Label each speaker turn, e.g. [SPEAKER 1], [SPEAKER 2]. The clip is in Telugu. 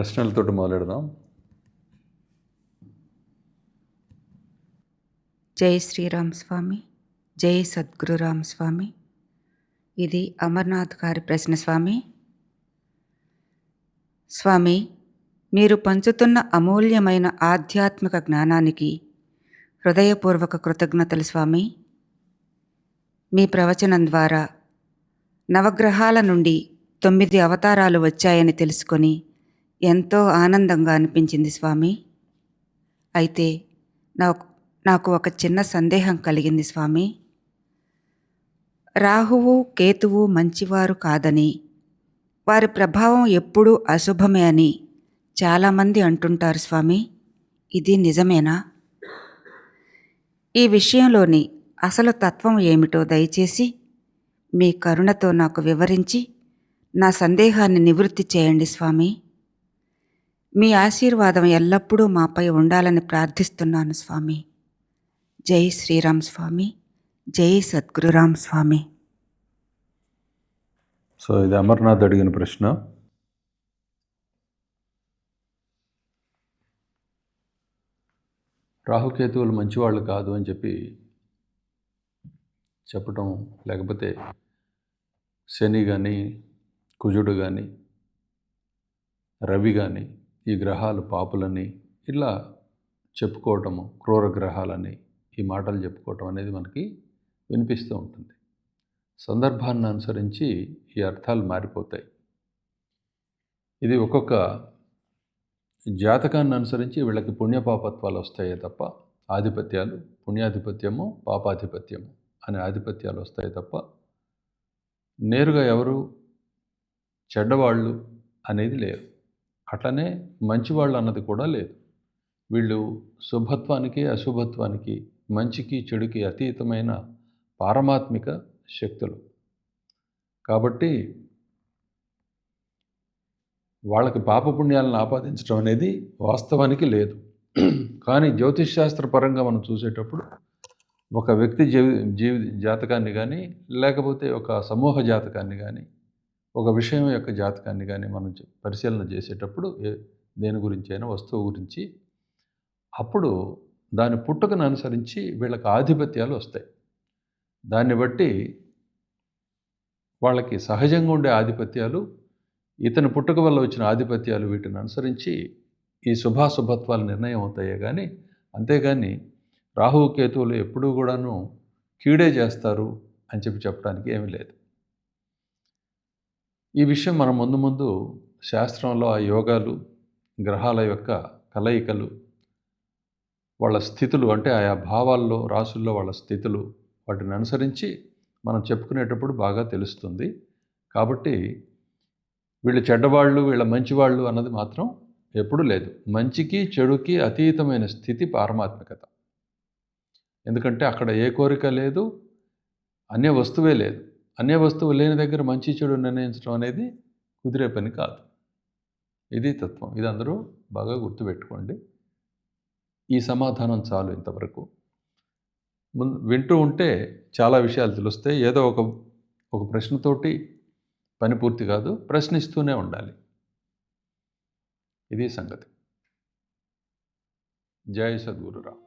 [SPEAKER 1] ప్రశ్నలతోటి మొదలెడదాం.
[SPEAKER 2] జై శ్రీరామ్ స్వామి, జై సద్గురురామ్ స్వామి. ఇది అమర్నాథ్ గారి ప్రశ్న. స్వామి, స్వామి మీరు పంచుతున్న అమూల్యమైన ఆధ్యాత్మిక జ్ఞానానికి హృదయపూర్వక కృతజ్ఞతలు స్వామి. మీ ప్రవచనం ద్వారా నవగ్రహాల నుండి 9 అవతారాలు వచ్చాయని తెలుసుకొని ఎంతో ఆనందంగా అనిపించింది స్వామి. అయితే నాకు ఒక చిన్న సందేహం కలిగింది స్వామి. రాహువు కేతువు మంచివారు కాదని, వారి ప్రభావం ఎప్పుడూ అశుభమే అని చాలామంది అంటుంటారు స్వామి. ఇది నిజమేనా? ఈ విషయంలోని అసలు తత్వం ఏమిటో దయచేసి మీ కరుణతో నాకు వివరించి నా సందేహాన్ని నివృత్తి చేయండి స్వామి. మీ ఆశీర్వాదం ఎల్లప్పుడూ మాపై ఉండాలని ప్రార్థిస్తున్నాను స్వామి. జై శ్రీరామ్ స్వామి, జై సద్గురురామ్ స్వామి.
[SPEAKER 1] సో ఇది అమర్నాథ్ అడిగిన ప్రశ్న. రాహుకేతువులు మంచివాళ్ళు కాదు అని చెప్పటం, లేకపోతే శని కానీ, కుజుడు కానీ, రవి కానీ ఈ గ్రహాలు పాపులని ఇలా చెప్పుకోవటము, క్రూర గ్రహాలని ఈ మాటలు చెప్పుకోవటం అనేది మనకి వినిపిస్తూ ఉంటుంది. సందర్భాన్ని అనుసరించి ఈ అర్థాలు మారిపోతాయి. ఇది ఒక్కొక్క జాతకాన్ని అనుసరించి వీళ్ళకి పుణ్యపాపత్వాలు వస్తాయే తప్ప ఆధిపత్యాలు, పుణ్యాధిపత్యము పాపాధిపత్యము అనే ఆధిపత్యాలు వస్తాయి తప్ప నేరుగా ఎవరు చెడ్డవాళ్ళు అనేది లేరు. అట్లనే మంచివాళ్ళు అన్నది కూడా లేదు. వీళ్ళు శుభత్వానికి అశుభత్వానికి, మంచికి చెడుకి అతీతమైన పారమాత్మిక శక్తులు. కాబట్టి వాళ్ళకి పాపపుణ్యాలను ఆపాదించడం అనేది వాస్తవానికి లేదు. కానీ జ్యోతిష్ శాస్త్ర పరంగా మనం చూసేటప్పుడు ఒక వ్యక్తి జాతకాన్ని కానీ, లేకపోతే ఒక సమూహ జాతకాన్ని కానీ, ఒక విషయం యొక్క జాతకాన్ని కానీ మనం పరిశీలన చేసేటప్పుడు దేని గురించి అయినా వస్తువు గురించి, అప్పుడు దాని పుట్టుకను అనుసరించి వీళ్ళకి ఆధిపత్యాలు వస్తాయి. దాన్ని బట్టి వాళ్ళకి సహజంగా ఉండే ఆధిపత్యాలు, ఇతని పుట్టుక వల్ల వచ్చిన ఆధిపత్యాలు, వీటిని అనుసరించి ఈ శుభాశుభత్వాలు నిర్ణయం అవుతాయే కానీ, అంతేగాని రాహువు కేతువులు ఎప్పుడూ కూడాను కీడే చేస్తారు అని చెప్పడానికి ఏమీ లేదు. ఈ విషయం మనం ముందు శాస్త్రంలో ఆ యోగాలు, గ్రహాల యొక్క కలయికలు, వాళ్ళ స్థితులు, అంటే ఆయా భావాల్లో, రాసుల్లో వాళ్ళ స్థితులు, వాటిని అనుసరించి మనం చెప్పుకునేటప్పుడు బాగా తెలుస్తుంది. కాబట్టి వీళ్ళు చెడ్డవాళ్ళు, వీళ్ళ మంచివాళ్ళు అన్నది మాత్రం ఎప్పుడూ లేదు. మంచికి చెడుకి అతీతమైన స్థితి పారమాత్మికత. ఎందుకంటే అక్కడ ఏ కోరిక లేదు, అన్య వస్తువే లేదు. అన్య వస్తువు లేని దగ్గర మంచి చెడు నిర్ణయించడం అనేది కుదిరే పని కాదు. ఇది తత్వం. ఇది అందరూ బాగా గుర్తుపెట్టుకోండి. ఈ సమాధానం చాలు ఇంతవరకు. వింటూ ఉంటే చాలా విషయాలు తెలుస్తాయి. ఏదో ఒక ప్రశ్నతోటి పని పూర్తి కాదు, ప్రశ్నిస్తూనే ఉండాలి. ఇది సంగతి. జై సద్గురురామ్.